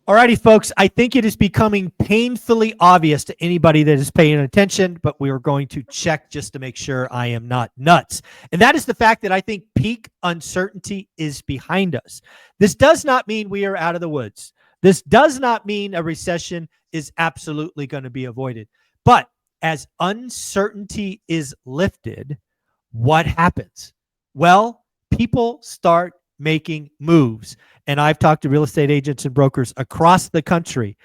Alrighty, folks, I think it is becoming painfully obvious to anybody that is paying attention, but we are going to check just to make sure I am not nuts. And that is the fact that I think peak uncertainty is behind us. This does not mean we are out of the woods. This does not mean a recession is absolutely going to be avoided. But as uncertainty is lifted, what happens? Well, people start making moves. And I've talked to real estate agents and brokers across the country,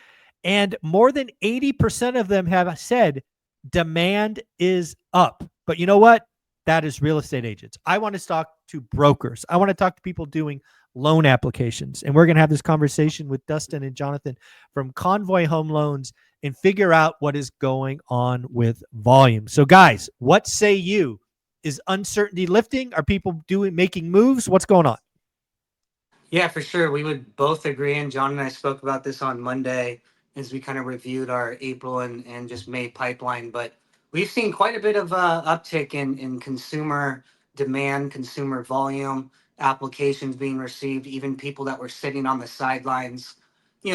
and more than 80% of them have said demand is up. But you know what? That is real estate agents. I want to talk to brokers. I want to talk to people doing loan applications. And we're going to have this conversation with Dustin and Jonathan from Convoy Home Loans and figure out what is going on with volume. So, guys, what say you? Is uncertainty lifting? Are people making moves? What's going on? Yeah, for sure. We would both agree. And John and I spoke about this on Monday as we kind of reviewed our April and just May pipeline. But we've seen quite a bit of uptick in consumer demand, consumer volume, applications being received, even people that were sitting on the sidelines,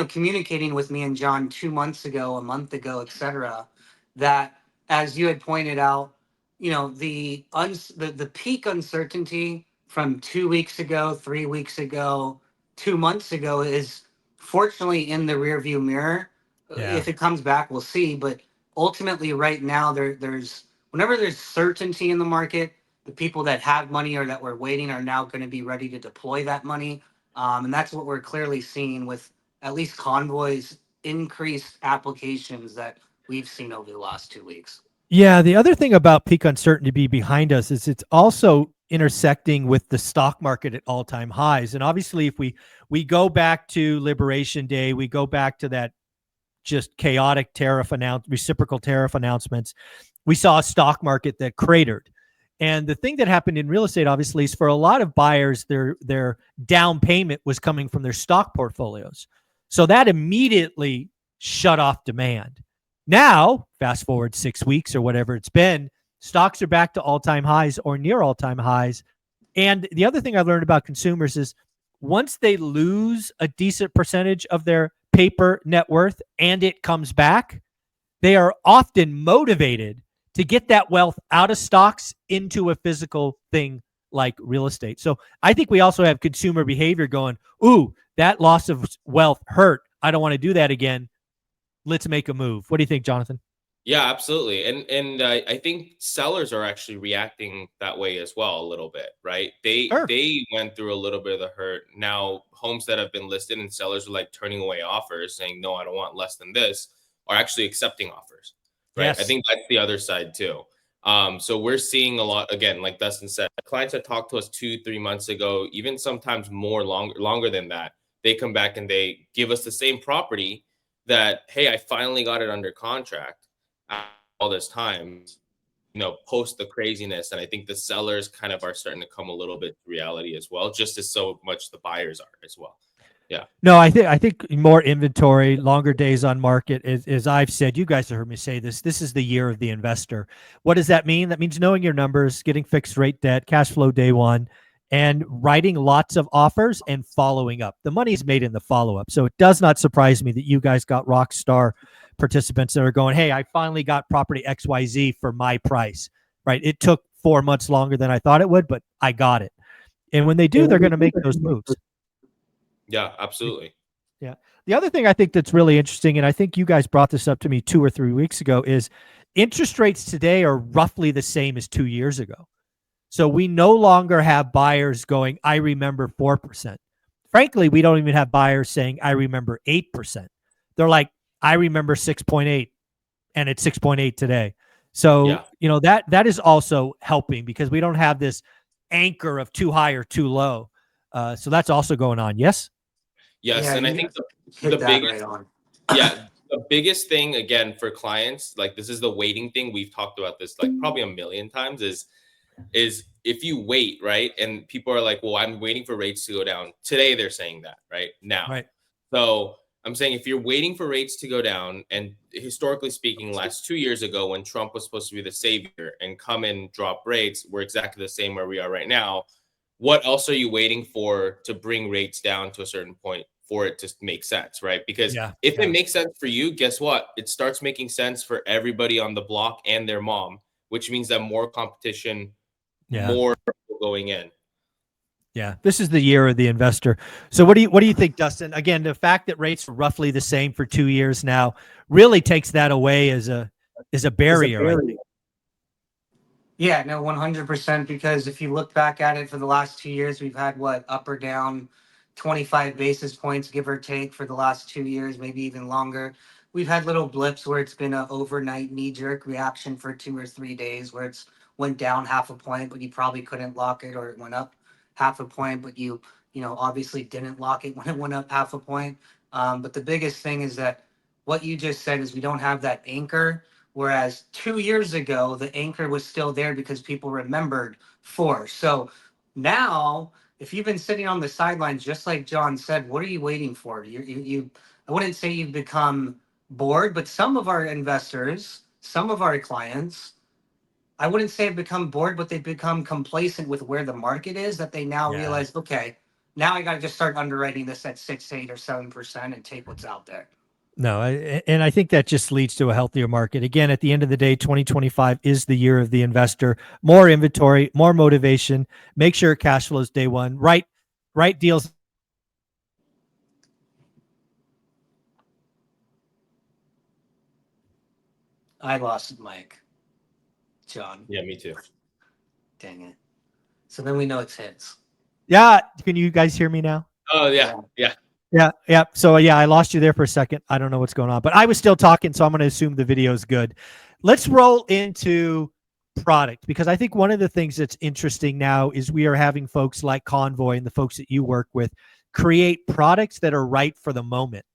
communicating with me and John 2 months ago, a month ago, etc. That, as you had pointed out, the peak uncertainty from 2 weeks ago, 3 weeks ago, 2 months ago is fortunately in the rearview mirror. Yeah. If it comes back, we'll see. But ultimately, right now, there's whenever there's certainty in the market, the people that have money or that were waiting are now going to be ready to deploy that money, and that's what we're clearly seeing with at least Convoy's increased applications that we've seen over the last 2 weeks. Yeah, the other thing about peak uncertainty behind us is it's also intersecting with the stock market at all-time highs. And obviously, if we go back to Liberation Day, we go back to that just chaotic reciprocal tariff announcements, we saw a stock market that cratered. And the thing that happened in real estate, obviously, is for a lot of buyers, their down payment was coming from their stock portfolios. So that immediately shut off demand. Now, fast forward 6 weeks or whatever it's been, stocks are back to all-time highs or near all-time highs. And the other thing I learned about consumers is once they lose a decent percentage of their paper net worth and it comes back, they are often motivated to get that wealth out of stocks into a physical thing like real estate. So I think we also have consumer behavior going, ooh, that loss of wealth hurt. I don't want to do that again. Let's make a move. What do you think, Jonathan? Yeah, absolutely. And I think sellers are actually reacting that way as well a little bit, right? Sure. They went through a little bit of the hurt. Now, homes that have been listed and sellers are like turning away offers, saying, no, I don't want less than this, are actually accepting offers, right? I Yes. think that's the other side too. So we're seeing a lot, again, like Dustin said, clients that talked to us 2-3 months ago, even sometimes longer than that, they come back and they give us the same property that, hey, I finally got it under contract all this time, post the craziness. And I think the sellers kind of are starting to come a little bit to reality as well, just as so much the buyers are as well. Yeah. No, I think more inventory, longer days on market. As I've said, you guys have heard me say this. This is the year of the investor. What does that mean? That means knowing your numbers, getting fixed rate debt, cash flow day one, and writing lots of offers and following up. The money is made in the follow up. So it does not surprise me that you guys got rock star participants that are going, hey, I finally got property XYZ for my price. Right? It took 4 months longer than I thought it would, but I got it. And when they do, they're going to make those moves. Yeah, absolutely. Yeah. The other thing I think that's really interesting, and I think you guys brought this up to me 2 or 3 weeks ago, is interest rates today are roughly the same as 2 years ago. So we no longer have buyers going, I remember 4%. Frankly, we don't even have buyers saying, I remember 8%. They're like, I remember 6.8 and it's 6.8 today. So, Yeah. that is also helping because we don't have this anchor of too high or too low. So that's also going on. Yes? Yes. Yeah, And I you think hit the that right biggest, on. yeah, the biggest thing again for clients, like this is the waiting thing. We've talked about this like probably a million times is if you wait, right? And people are like, well, I'm waiting for rates to go down. Today they're saying that, right? Now. Right. So I'm saying if you're waiting for rates to go down, and historically speaking, last 2 years ago when Trump was supposed to be the savior and come and drop rates, we're exactly the same where we are right now. What else are you waiting for to bring rates down to a certain point for it to make sense, right? Because Yeah. if it makes sense for you, guess what? It starts making sense for everybody on the block and their mom, which means that more competition, more people going in. Yeah, this is the year of the investor. So what do you think, Dustin? Again, the fact that rates are roughly the same for 2 years now really takes that away as a barrier, I think. Yeah, no, 100%. Because if you look back at it for the last 2 years, we've had what, up or down 25 basis points, give or take, for the last 2 years, maybe even longer. We've had little blips where it's been an overnight knee jerk reaction for 2 or 3 days where it's went down half a point, but you probably couldn't lock it, or it went up half a point, but you obviously didn't lock it when it went up half a point. But the biggest thing is that what you just said is we don't have that anchor. Whereas 2 years ago, the anchor was still there because people remembered force. So now, if you've been sitting on the sidelines, just like John said, what are you waiting for? I wouldn't say you've become bored, but some of our investors, some of our clients, I wouldn't say have become bored, but they've become complacent with where the market is, that they now realize, okay, now I got to just start underwriting this at 6, 8, or 7% and take what's out there. No, and I think that just leads to a healthier market. Again, at the end of the day, 2025 is the year of the investor. More inventory, more motivation. Make sure it cash flows day one. Right deals. I lost Mike. John. Yeah, me too. Dang it. So then we know it's his. Yeah, can you guys hear me now? Oh yeah. Yeah. So yeah, I lost you there for a second. I don't know what's going on, but I was still talking, so I'm going to assume the video is good. Let's roll into product, because I think one of the things that's interesting now is we are having folks like Convoy and the folks that you work with create products that are right for the moment.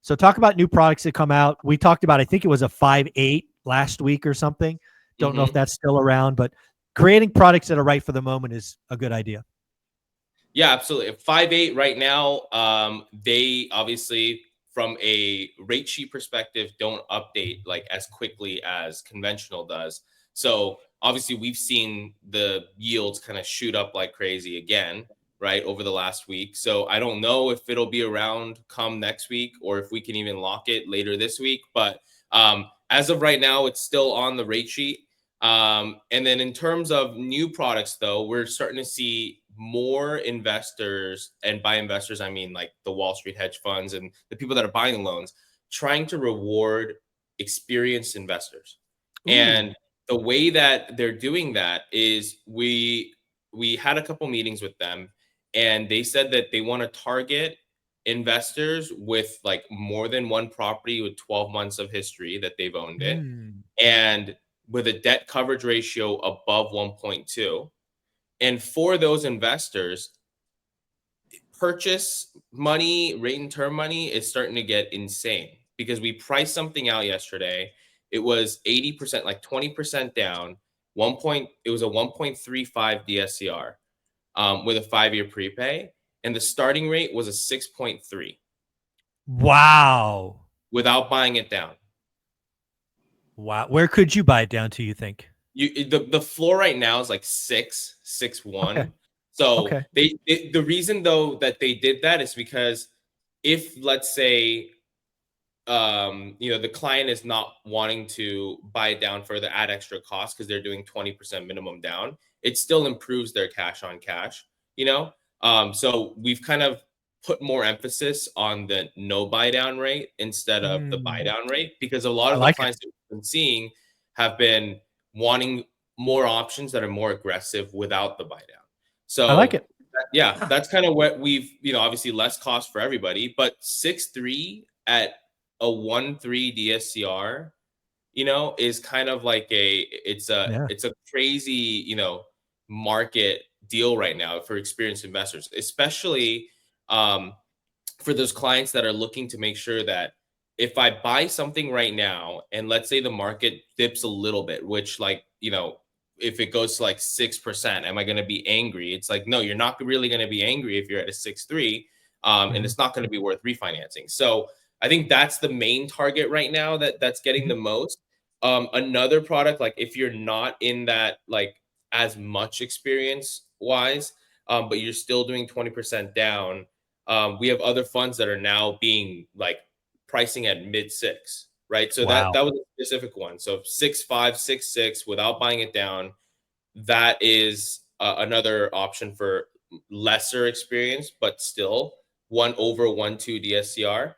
So talk about new products that come out. We talked about, I think it was a 5.8 last week or something. Don't know if that's still around, but creating products that are right for the moment is a good idea. Yeah, absolutely. 5.8 right now. They obviously, from a rate sheet perspective, don't update like as quickly as conventional does. So obviously, we've seen the yields kind of shoot up like crazy again, right, over the last week. So I don't know if it'll be around come next week or if we can even lock it later this week. But as of right now, it's still on the rate sheet. And then in terms of new products, though, we're starting to see more investors, and by investors, I mean like the Wall Street hedge funds and the people that are buying the loans, trying to reward experienced investors. Ooh. And the way that they're doing that is we had a couple meetings with them, and they said that they want to target investors with like more than one property with 12 months of history that they've owned it, and with a debt coverage ratio above 1.2. And for those investors, purchase money, rate and term money is starting to get insane, because we priced something out yesterday. It was 80%, like 20% down. It was a 1.35 DSCR with a 5-year prepay, and the starting rate was a 6.3. Wow. Without buying it down. Wow. Where could you buy it down to, you think? The floor right now is like 6.1. Okay. So Okay. the reason though that they did that is because if, let's say, the client is not wanting to buy it down further, add extra costs because they're doing 20% minimum down, it still improves their cash on cash, so we've kind of put more emphasis on the no buy down rate instead of the buy down rate, because a lot I of the like clients that we've been seeing have been wanting more options that are more aggressive without the buy down. So I like it. yeah, that's kind of what we've, obviously less cost for everybody, but 6.3 at a 1.3 DSCR, is kind of like it's a crazy, market deal right now for experienced investors, especially for those clients that are looking to make sure that if I buy something right now and let's say the market dips a little bit, which if it goes to like 6%, am I going to be angry? It's like, no, you're not really going to be angry if you're at a 6.3, and it's not going to be worth refinancing. So I think that's the main target right now that's getting the most. Another product, like if you're not in that like as much experience wise, but you're still doing 20% down, We have other funds that are now being like pricing at mid-6, right? So Wow. that was a specific one. So 6.5, 6.6 without buying it down. That is another option for lesser experience, but still 1/1.2 DSCR.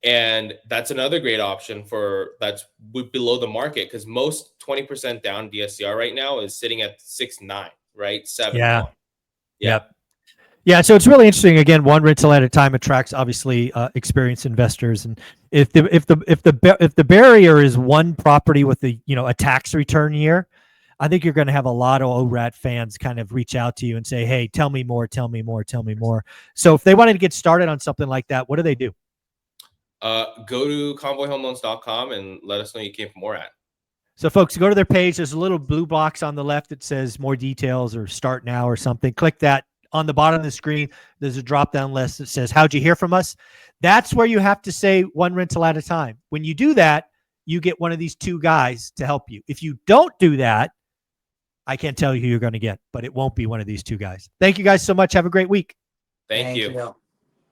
And that's another great option for that's below the market, because most 20% down DSCR right now is sitting at 6.9, right? 7.1. Yeah. Yeah. Yep. Yeah, so it's really interesting. Again, one rental at a time attracts obviously experienced investors, and if the barrier is one property with a tax return year, I think you're going to have a lot of ORAT fans kind of reach out to you and say, "Hey, tell me more, tell me more, tell me more." So if they wanted to get started on something like that, what do they do? Go to convoyhomeloans.com and let us know you came from more at. So folks, go to their page. There's a little blue box on the left that says more details or start now or something. Click that. On the bottom of the screen, there's a drop-down list that says, how'd you hear from us? That's where you have to say one rental at a time. When you do that, you get one of these two guys to help you. If you don't do that, I can't tell you who you're going to get, but it won't be one of these two guys. Thank you guys so much. Have a great week. Thank you. you.